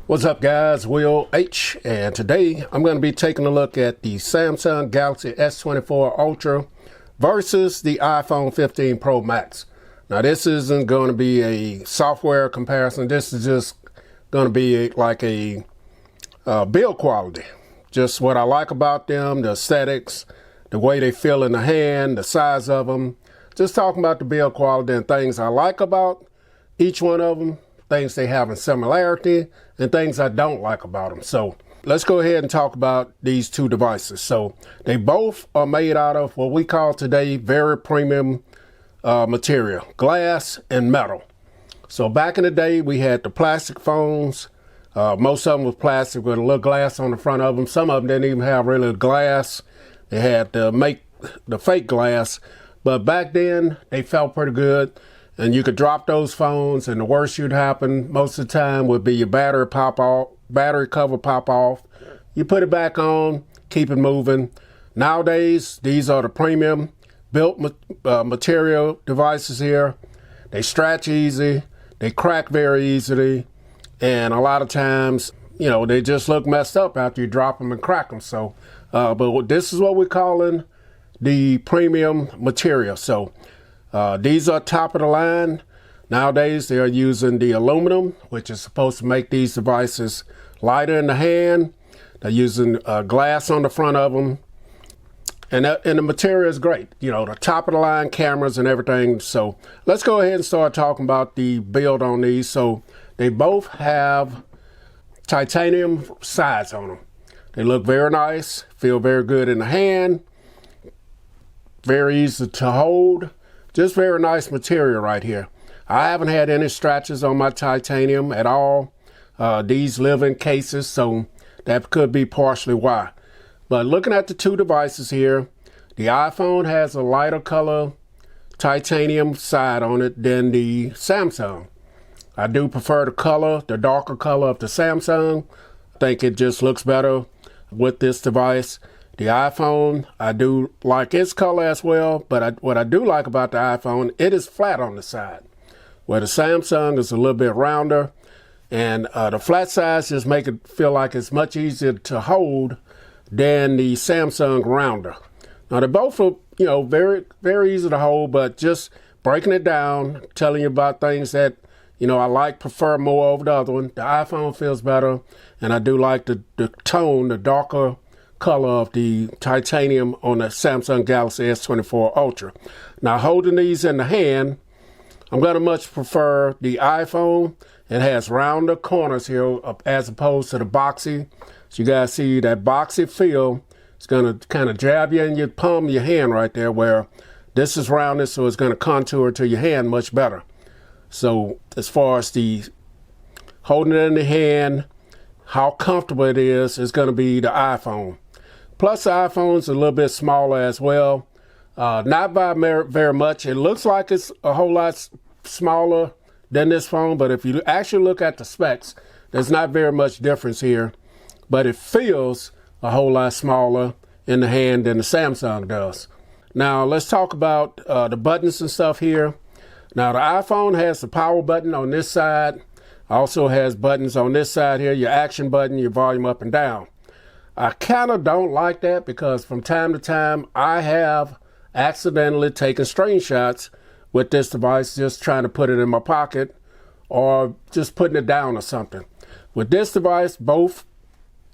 What's up guys, Will H, and today I'm going to be taking a look at the Samsung Galaxy S24 Ultra versus the iPhone 15 Pro Max. Now this isn't going to be a software comparison, this is just going to be like a build quality. Just what I like about them, the aesthetics, the way they feel in the hand, the size of them. Just talking about the build quality and things I like about each one of them, things they have in similarity, and things I don't like about them. So let's go ahead and talk about these two devices. So they both are made out of what we call today very premium material, glass and metal. So back in the day, we had the plastic phones. Most of them was plastic with a little glass on the front of them. Some of them didn't even have really glass. They had to make the fake glass. But back then, they felt pretty good. And you could drop those phones, and the worst you'd happen most of the time would be your battery cover pop off. You put it back on, keep it moving. Nowadays, these are the premium built material devices here. They stretch easy, they crack very easily, and a lot of times, you know, they just look messed up after you drop them and crack them. So, but this is what we're calling the premium material. So these are top of the line. Nowadays, they are using the aluminum, which is supposed to make these devices lighter in the hand. They're using glass on the front of them. And the material is great. You know, the top of the line cameras and everything. So let's go ahead and start talking about the build on these. So they both have titanium sides on them. They look very nice, feel very good in the hand, very easy to hold. Just very nice material right here. I haven't had any scratches on my titanium at all. These live in cases, so that could be partially why. But looking at the two devices here, the iPhone has a lighter color titanium side on it than the Samsung. I do prefer the darker color of the Samsung. I think it just looks better with this device. The iPhone, I do like its color as well, but what I do like about the iPhone, it is flat on the side, where the Samsung is a little bit rounder, and the flat sides just make it feel like it's much easier to hold than the Samsung rounder. Now they're both, you know, very, very easy to hold, but just breaking it down, telling you about things that, you know, I prefer more over the other one. The iPhone feels better, and I do like the tone, the darker color of the titanium on the Samsung Galaxy S24 Ultra. Now holding these in the hand, I'm going to much prefer the iPhone. It has rounder corners here as opposed to the boxy. So you guys see that boxy feel. It's going to kind of jab you in your palm of your hand right there, where this is rounded, so it's going to contour to your hand much better. So as far as the holding it in the hand, how comfortable it is going to be the iPhone. Plus the iPhone's a little bit smaller as well. Not by very much. It looks like it's a whole lot smaller than this phone, but if you actually look at the specs, there's not very much difference here. But it feels a whole lot smaller in the hand than the Samsung does. Now let's talk about the buttons and stuff here. Now the iPhone has the power button on this side. Also has buttons on this side here, your action button, your volume up and down. I kind of don't like that because from time to time I have accidentally taken screenshots with this device, just trying to put it in my pocket or just putting it down or something. With this device,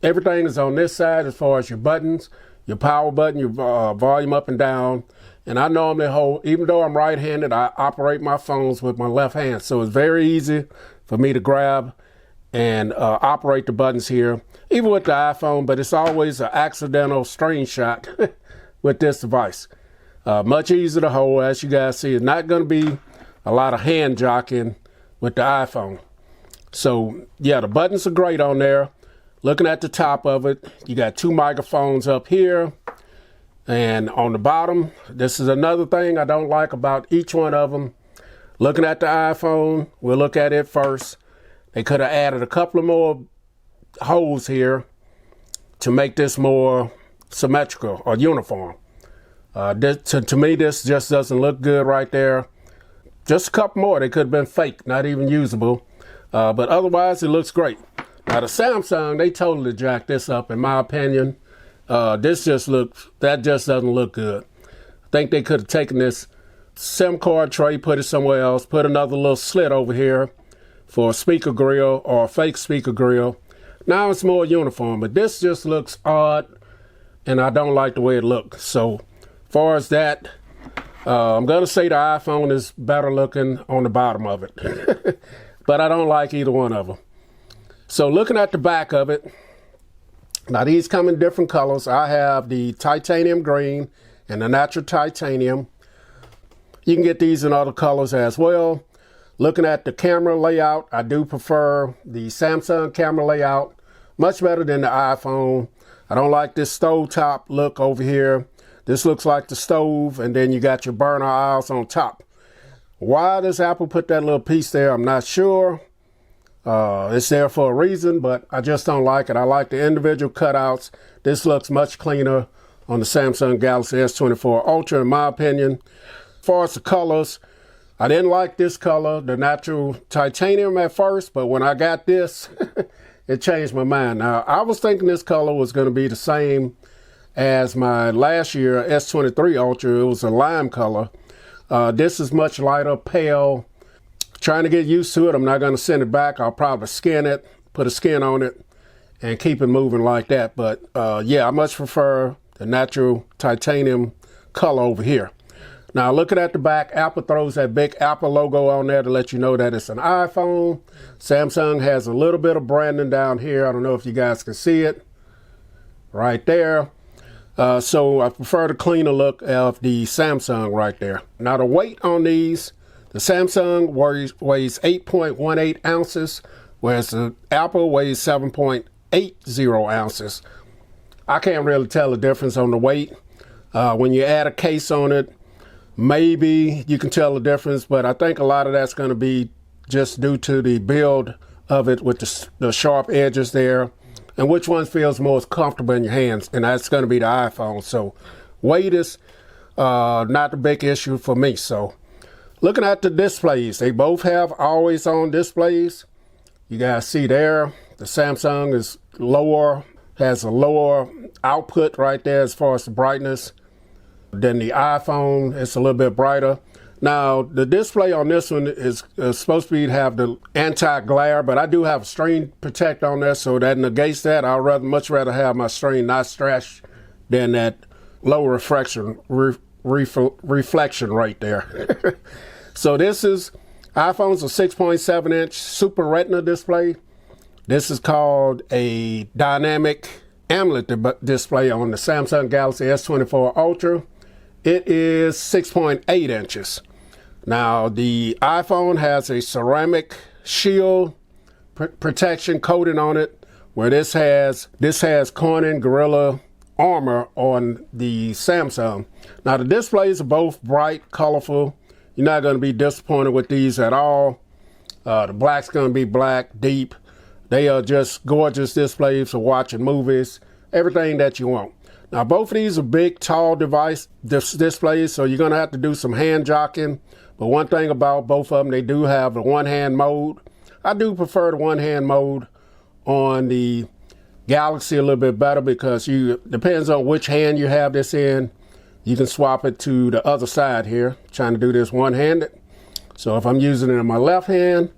everything is on this side as far as your buttons, your power button, your volume up and down. And I normally hold, even though I'm right-handed, I operate my phones with my left hand. So it's very easy for me to grab and operate the buttons here, even with the iPhone, but it's always an accidental screenshot with this device. Much easier to hold, as you guys see. It's not going to be a lot of hand jockeying with the iPhone. So yeah, the buttons are great on there. Looking at the top of it, you got two microphones up here, and on the bottom, this is another thing I don't like about each one of them. Looking at the iPhone, we'll look at it first. They could have added a couple of more holes here to make this more symmetrical or uniform. To me, this just doesn't look good right there. Just a couple more. They could have been fake, not even usable. But otherwise, it looks great. Now the Samsung, they totally jacked this up in my opinion. That just doesn't look good. I think they could have taken this SIM card tray, put it somewhere else, put another little slit over here for a speaker grill or a fake speaker grill. Now it's more uniform, but this just looks odd and I don't like the way it looks. So as far as that, I'm going to say the iPhone is better looking on the bottom of it, but I don't like either one of them. So looking at the back of it, now these come in different colors. I have the titanium green and the natural titanium. You can get these in other colors as well. Looking at the camera layout, I do prefer the Samsung camera layout, much better than the iPhone. I don't like this stovetop look over here. This looks like the stove, and then you got your burner aisles on top. Why does Apple put that little piece there, I'm not sure. It's there for a reason, but I just don't like it. I like the individual cutouts. This looks much cleaner on the Samsung Galaxy S24 Ultra, in my opinion. As far as the colors, I didn't like this color, the natural titanium at first, but when I got this, it changed my mind. Now, I was thinking this color was going to be the same as my last year S23 Ultra. It was a lime color. This is much lighter, pale. Trying to get used to it. I'm not going to send it back. I'll probably skin it, put a skin on it, and keep it moving like that. But yeah, I much prefer the natural titanium color over here. Now, looking at the back, Apple throws that big Apple logo on there to let you know that it's an iPhone. Samsung has a little bit of branding down here. I don't know if you guys can see it right there. So I prefer the cleaner look of the Samsung right there. Now, the weight on these, the Samsung weighs 8.18 ounces, whereas the Apple weighs 7.80 ounces. I can't really tell the difference on the weight. When you add a case on it, maybe you can tell the difference, but I think a lot of that's going to be just due to the build of it with the sharp edges there, and which one feels most comfortable in your hands, and that's going to be the iPhone. So weight is not the big issue for me. So looking at the displays, they both have always on displays. You guys see there, the Samsung is lower, has a lower output right there as far as the brightness. Then the iPhone, it's a little bit brighter. Now, the display on this one is supposed to have the anti-glare, but I do have a screen protect on there, so that negates that. I'd much rather have my screen not scratched than that low reflection right there. So this is, iPhone's a 6.7-inch Super Retina display. This is called a dynamic AMOLED display on the Samsung Galaxy S24 Ultra. It is 6.8 inches. Now, the iPhone has a ceramic shield protection coating on it, where this has Corning Gorilla Armor on the Samsung. Now, the displays are both bright, colorful. You're not going to be disappointed with these at all. The black's going to be black, deep. They are just gorgeous displays for watching movies, everything that you want. Now, both of these are big, tall displays, so you're going to have to do some hand jocking. But one thing about both of them, they do have the one-hand mode. I do prefer the one-hand mode on the Galaxy a little bit better because depends on which hand you have this in. You can swap it to the other side here. Trying to do this one-handed. So if I'm using it in my left hand,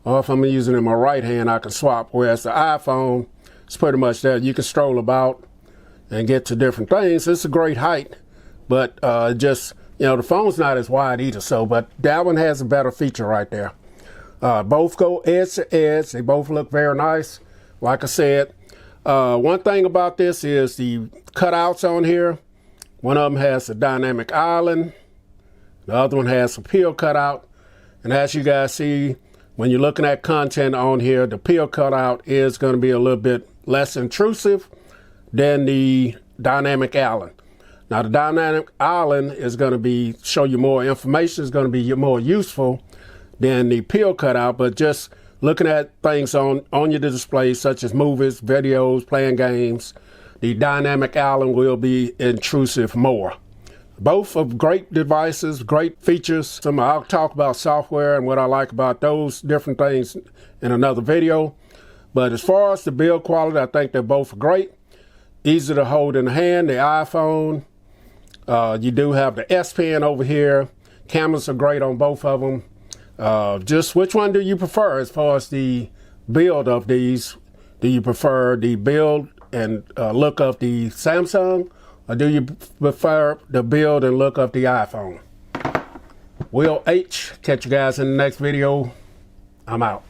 or if I'm using it in my right hand, I can swap. Whereas the iPhone, it's pretty much that. You can stroll about and get to different things. It's a great height, but the phone's not as wide either. So, but that one has a better feature right there. Both go edge to edge. They both look very nice. Like I said, one thing about this is the cutouts on here. One of them has a dynamic island. The other one has a peel cutout. And as you guys see, when you're looking at content on here, the peel cutout is going to be a little bit less intrusive than the dynamic island. Now, the dynamic island is going to show you more information. It's going to be more useful than the peel cutout, but just looking at things on your display, such as movies, videos, playing games, the dynamic island will be intrusive more. Both of great devices, great features. I'll talk about software and what I like about those different things in another video. But as far as the build quality, I think they're both great. Easy to hold in the hand. The iPhone, you do have the S Pen over here. Cameras are great on both of them. Just which one do you prefer as far as the build of these? Do you prefer the build and look of the Samsung, or do you prefer the build and look of the iPhone? Will H. Catch you guys in the next video. I'm out.